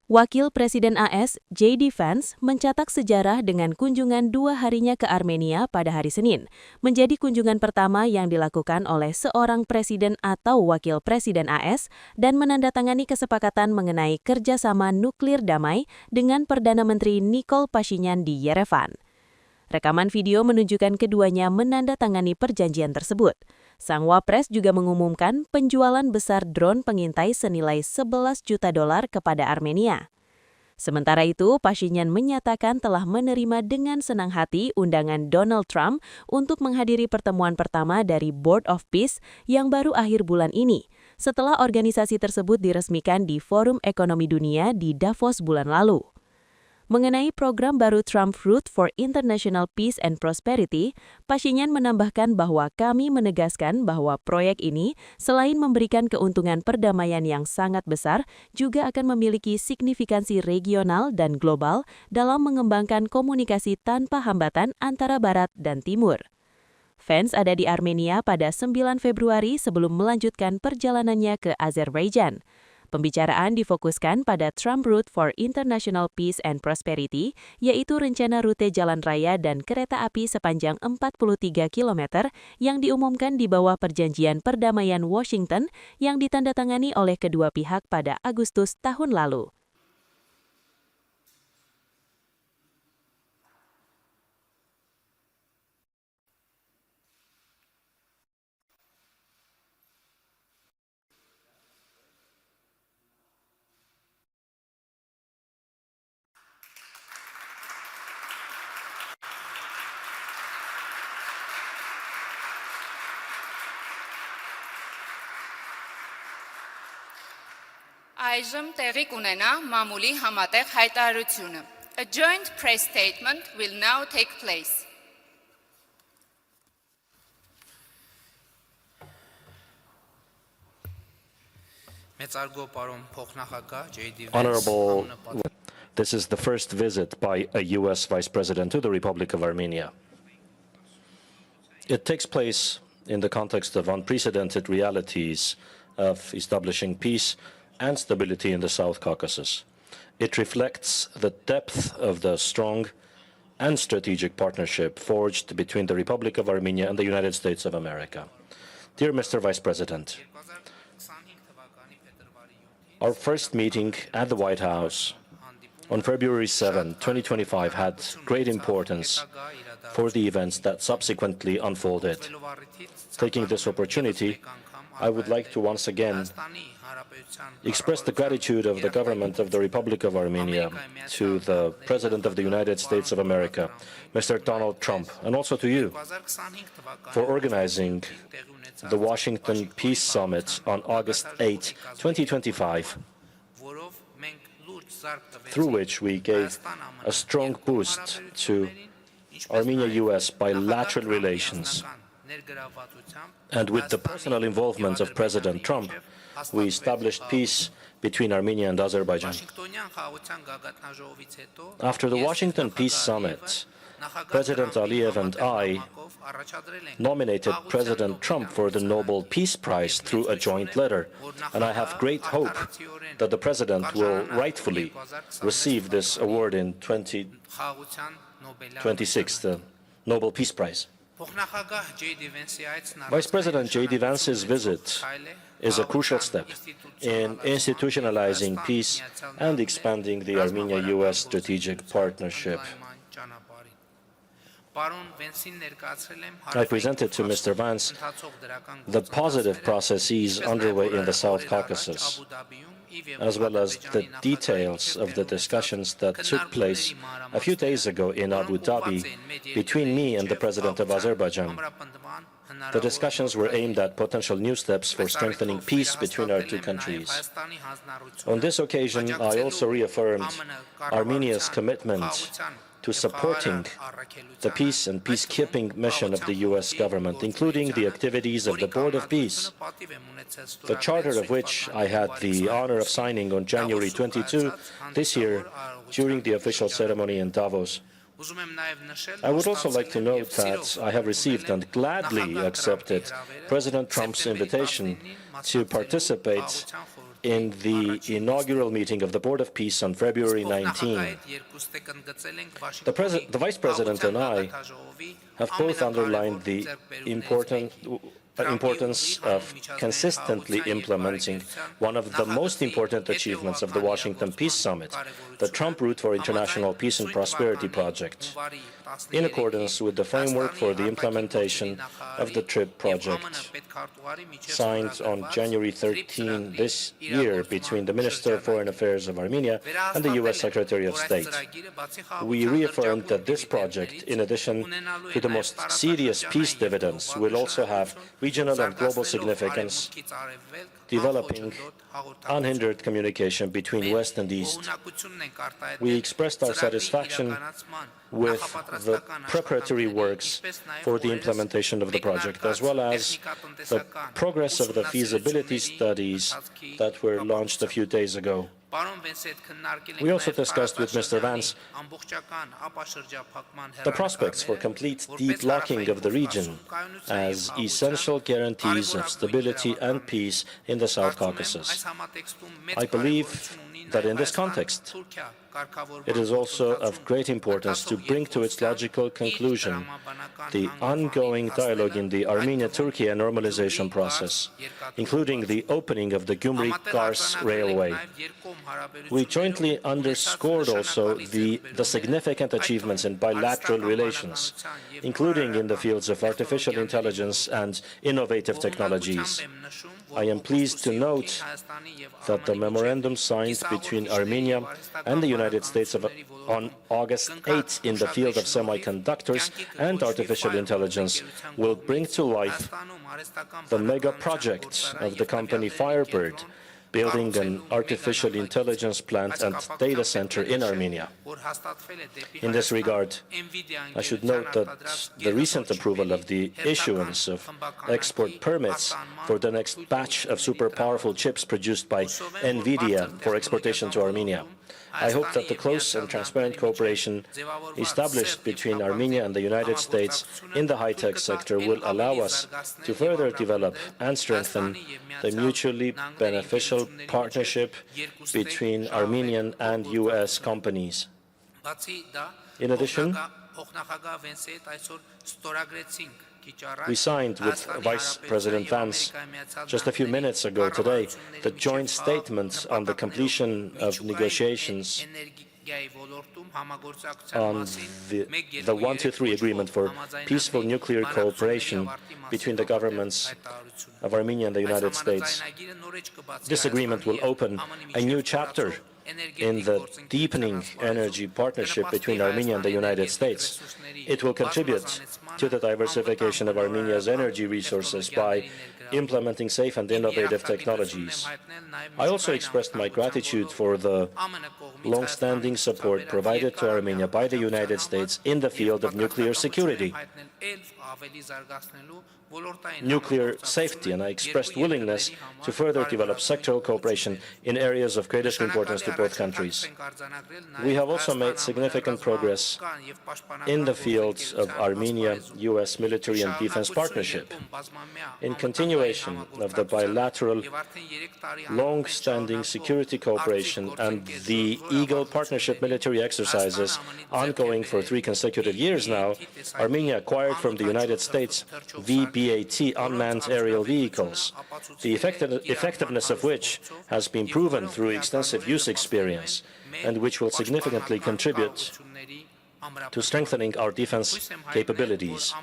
Wakil Presiden AS JD Vance mencetak sejarah dengan kunjungan 2 harinya ke Armenia pada hari Senin, menjadi kunjungan pertama yang dilakukan oleh seorang presiden atau wakil presiden AS dan menandatangani kesepakatan mengenai kerjasama nuklir damai dengan Perdana Menteri Nikol Pashinyan di Yerevan. Rekaman video menunjukkan keduanya menandatangani perjanjian tersebut. Sang Wapres juga mengumumkan penjualan besar drone pengintai senilai $11 juta kepada Armenia. Sementara itu, Pashinyan menyatakan telah menerima dengan senang hati undangan Donald Trump untuk menghadiri pertemuan pertama dari Board of Peace yang baru akhir bulan ini, setelah organisasi tersebut diresmikan di Forum Ekonomi Dunia di Davos bulan lalu. Mengenai program baru Trump Route for International Peace and Prosperity, Pashinyan menambahkan bahwa kami menegaskan bahwa proyek ini selain memberikan keuntungan perdamaian yang sangat besar, juga akan memiliki signifikansi regional dan global dalam mengembangkan komunikasi tanpa hambatan antara Barat dan Timur. Vance ada di Armenia pada 9 Februari sebelum melanjutkan perjalanannya ke Azerbaijan. Pembicaraan difokuskan pada Trump Route for International Peace and Prosperity, yaitu rencana rute jalan raya dan kereta api sepanjang 43 km yang diumumkan di bawah Perjanjian Perdamaian Washington yang ditandatangani oleh kedua pihak pada Agustus tahun lalu. Այժմ տեղի կունենա մամուլի համատեղ հայտարարությունը. A joint press statement will now take place. Honorable, this is the first visit by a U.S. Vice President to the Republic of Armenia. It takes place in the context of unprecedented realities of establishing peace and stability in the South Caucasus. It reflects the depth of the strong and strategic partnership forged between the Republic of Armenia and the United States of America. Dear Mr. Vice President, our first meeting at the White House on February 7, 2025 had great importance for the events that subsequently unfolded. Taking this opportunity, I would like to once again express the gratitude of the government of the Republic of Armenia to the President of the United States of America, Mr. Donald Trump, and also to you for organizing the Washington Peace Summit on August 8, 2025, through which we gave a strong boost to Armenia-US bilateral relations. And with the personal involvement of President Trump, we established peace between Armenia and Azerbaijan. After the Washington Peace Summit, President Aliyev and I nominated President Trump for the Nobel Peace Prize through a joint letter, and I have great hope that the President will rightfully receive this award in 2026, the Nobel Peace Prize. Vice President JD Vance's visit is a crucial step in institutionalizing peace and expanding the Armenia-US strategic partnership. I presented to Mr. Vance the positive processes underway in the South Caucasus, as well as the details of the discussions that took place a few days ago in Abu Dhabi between me and the President of Azerbaijan. The discussions were aimed at potential new steps for strengthening peace between our two countries. On this occasion, I also reaffirmed Armenia's commitment to supporting the peace and peacekeeping mission of the U.S. government, including the activities of the Board of Peace, the charter of which I had the honor of signing on January 22 this year during the official ceremony in Davos. I would also like to note that I have received and gladly accepted President Trump's invitation to participate in the inaugural meeting of the Board of Peace on February 19. The Vice President and I have both underlined the importance of consistently implementing one of the most important achievements of the Washington Peace Summit, the Trump Route for International Peace and Prosperity project, in accordance with the framework for the implementation of the TRIP project, signed on January 13 this year between the Minister of Foreign Affairs of Armenia and the U.S. Secretary of State. We reaffirmed that this project, in addition to the most serious peace dividends, will also have regional and global significance, developing unhindered communication between West and East. We expressed our satisfaction with the preparatory works for the implementation of the project, as well as the progress of the feasibility studies that were launched a few days ago. We also discussed with Mr. Vance the prospects for complete deblocking of the region as essential guarantees of stability and peace in the South Caucasus. I believe that in this context, it is also of great importance to bring to its logical conclusion the ongoing dialogue in the Armenia-Turkey normalization process, including the opening of the Gyumri-Kars railway. We jointly underscored also the significant achievements in bilateral relations, including in the fields of artificial intelligence and innovative technologies. I am pleased to note that the memorandum signed between Armenia and the United States on August 8 in the field of semiconductors and artificial intelligence will bring to life the mega project of the company Firebird, building an artificial intelligence plant and data center in Armenia. In this regard, I should note that the recent approval of the issuance of export permits for the next batch of super powerful chips produced by NVIDIA for exportation to Armenia. I hope that the close and transparent cooperation established between Armenia and the United States in the high-tech sector will allow us to further develop and strengthen the mutually beneficial partnership between Armenian and U.S. companies. In addition, we signed with Vice President Vance just a few minutes ago today the joint statement on the completion of negotiations on the 123 agreement for peaceful nuclear cooperation between the governments of Armenia and the United States. This agreement will open a new chapter in the deepening energy partnership between Armenia and the United States. It will contribute to the diversification of Armenia's energy resources by implementing safe and innovative technologies. I also expressed my gratitude for the long-standing support provided to Armenia by the United States in the field of nuclear security, nuclear safety, and I expressed willingness to further develop sectoral cooperation in areas of greatest importance to both countries. We have also made significant progress in the fields of Armenia-U.S. military and defense partnership. In continuation of the bilateral, long-standing security cooperation and the Eagle Partnership military exercises ongoing for 3 consecutive years now, Armenia acquired from the United States VBAT unmanned aerial vehicles, the effectiveness of which has been proven through extensive use experience and which will significantly contribute to strengthening our defense capabilities.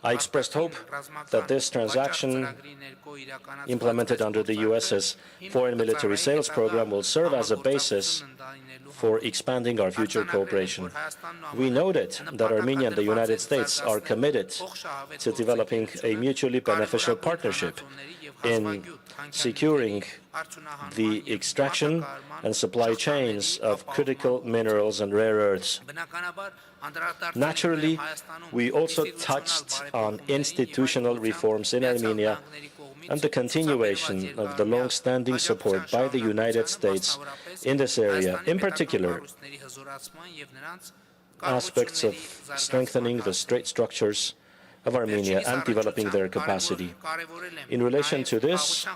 I expressed hope that this transaction, implemented under the U.S.'s foreign military sales program, will serve as a basis for expanding our future cooperation. We noted that Armenia and the United States are committed to developing a mutually beneficial partnership in securing the extraction and supply chains of critical minerals and rare earths. Naturally, we also touched on institutional reforms in Armenia and the continuation of the long-standing support by the United States in this area, in particular, aspects of strengthening the state structures of Armenia and developing their capacity. In relation to this,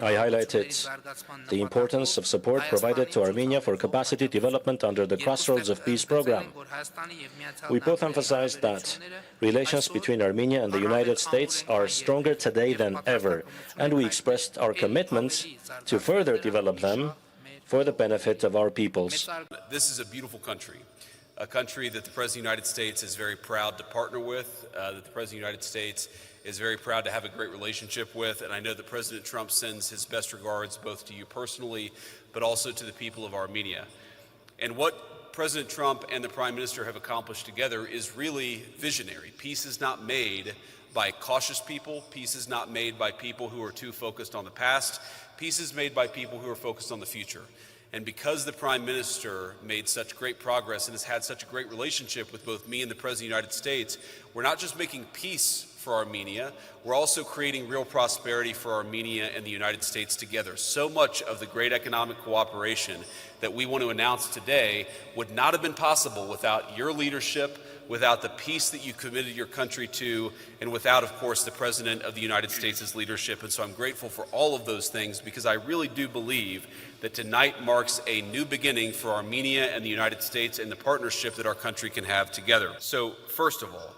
I highlighted the importance of support provided to Armenia for capacity development under the Crossroads of Peace program. We both emphasized that relations between Armenia and the United States are stronger today than ever, and we expressed our commitment to further develop them for the benefit of our peoples. This is a beautiful country. A country that the President of the United States is very proud to partner with, that the President of the United States is very proud to have a great relationship with, and I know that President Trump sends his best regards both to you personally, but also to the people of Armenia. And what President Trump and the Prime Minister have accomplished together is really visionary. Peace is not made by cautious people. Peace is not made by people who are too focused on the past. Peace is made by people who are focused on the future. And because the Prime Minister made such great progress and has had such a great relationship with both me and the President of the United States, we're not just making peace for Armenia, we're also creating real prosperity for Armenia and the United States together. So much of the great economic cooperation that we want to announce today would not have been possible without your leadership, without the peace that you committed your country to, and without, of course, the President of the United States' leadership. And so I'm grateful for all of those things, because I really do believe that tonight marks a new beginning for Armenia and the United States and the partnership that our country can have together. So, first of all,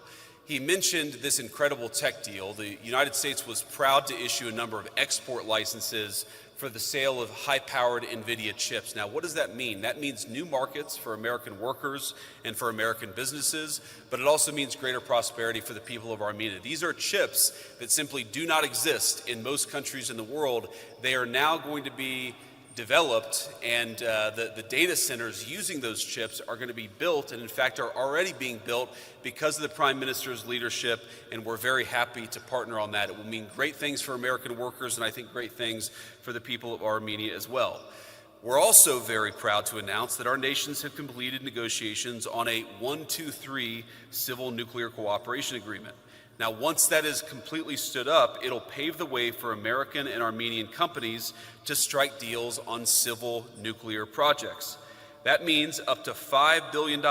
he mentioned this incredible tech deal. The United States was proud to issue a number of export licenses for the sale of high-powered NVIDIA chips. Now, what does that mean? That means new markets for American workers and for American businesses, but it also means greater prosperity for the people of Armenia. These are chips that simply do not exist in most countries in the world. They are now going to be developed, and the data centers using those chips are going to be built, and in fact are already being built because of the Prime Minister's leadership, and we're very happy to partner on that. It will mean great things for American workers, and I think great things for the people of Armenia as well. We're also very proud to announce that our nations have completed negotiations on a 1-2-3 civil nuclear cooperation agreement. Now, once that is completely stood up, it'll pave the way for American and Armenian companies to strike deals on civil nuclear projects. That means up to $5 billion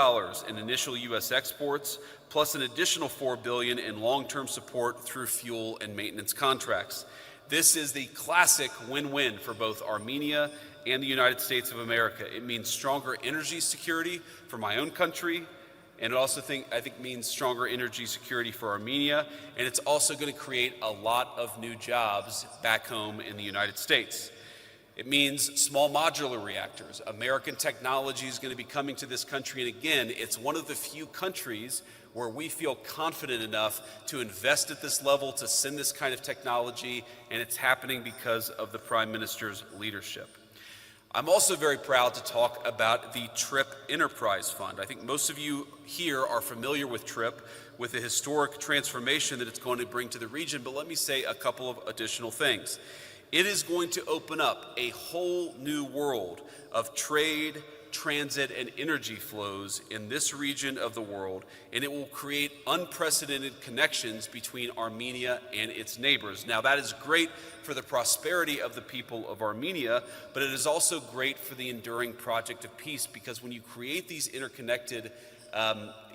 in initial U.S. exports, plus an additional $4 billion in long-term support through fuel and maintenance contracts. This is the classic win-win for both Armenia and the United States of America. It means stronger energy security for my own country, and it also, I think, means stronger energy security for Armenia, and it's also going to create a lot of new jobs back home in the United States. It means small modular reactors. American technology is going to be coming to this country, and again, it's one of the few countries where we feel confident enough to invest at this level, to send this kind of technology, and it's happening because of the Prime Minister's leadership. I'm also very proud to talk about the TRIP Enterprise Fund. I think most of you here are familiar with TRIP, with the historic transformation that it's going to bring to the region, but let me say a couple of additional things. It is going to open up a whole new world of trade, transit, and energy flows in this region of the world, and it will create unprecedented connections between Armenia and its neighbors. Now, that is great for the prosperity of the people of Armenia, but it is also great for the enduring project of peace, because when you create these interconnected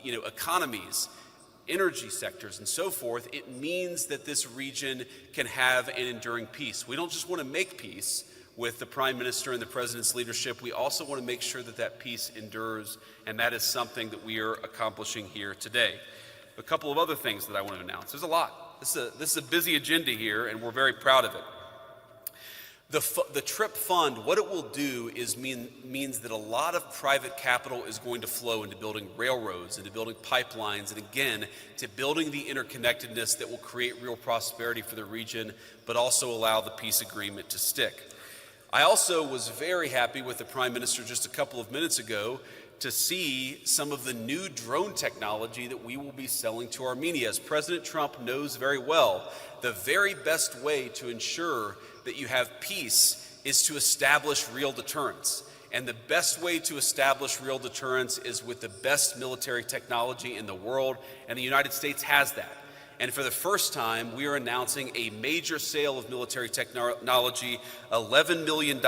economies, energy sectors, and so forth, it means that this region can have an enduring peace. We don't just want to make peace with the Prime Minister and the President's leadership. We also want to make sure that that peace endures, and that is something that we are accomplishing here today. A couple of other things that I want to announce. There's a lot. This is a busy agenda here, and we're very proud of it. The TRIP Fund, what it will do is means that a lot of private capital is going to flow into building railroads, into building pipelines, and again, to building the interconnectedness that will create real prosperity for the region, but also allow the peace agreement to stick. I also was very happy with the Prime Minister just a couple of minutes ago to see some of the new drone technology that we will be selling to Armenia. As President Trump knows very well, the very best way to ensure that you have peace is to establish real deterrence. And the best way to establish real deterrence is with the best military technology in the world, and the United States has that. And for the first time, we are announcing a major sale of military technology, $11 million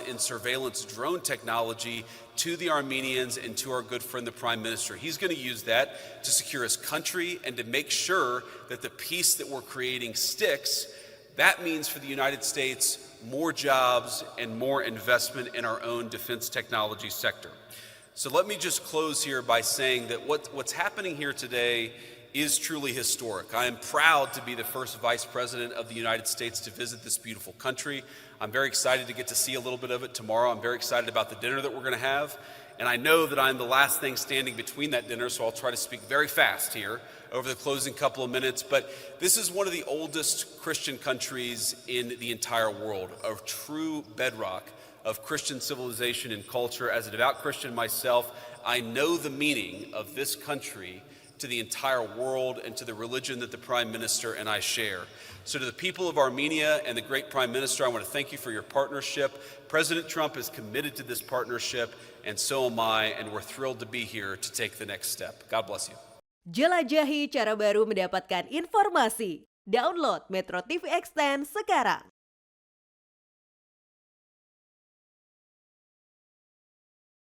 in surveillance drone technology to the Armenians and to our good friend, the Prime Minister. He's going to use that to secure his country and to make sure that the peace that we're creating sticks. That means for the United States, more jobs and more investment in our own defense technology sector. So let me just close here by saying that what's happening here today is truly historic. I am proud to be the first Vice President of the United States to visit this beautiful country. I'm very excited to get to see a little bit of it tomorrow. I'm very excited about the dinner that we're going to have. And I know that I'm the last thing standing between that dinner, so I'll try to speak very fast here over the closing couple of minutes. But this is one of the oldest Christian countries in the entire world, a true bedrock of Christian civilization and culture. As a devout Christian myself, I know the meaning of this country to the entire world and to the religion that the Prime Minister and I share. So to the people of Armenia and the great Prime Minister, I want to thank you for your partnership. President Trump is committed to this partnership, and so am I, and we're thrilled to be here to take the next step. God bless you. Jelajahi cara baru mendapatkan informasi. Download Metro TV Extend sekarang.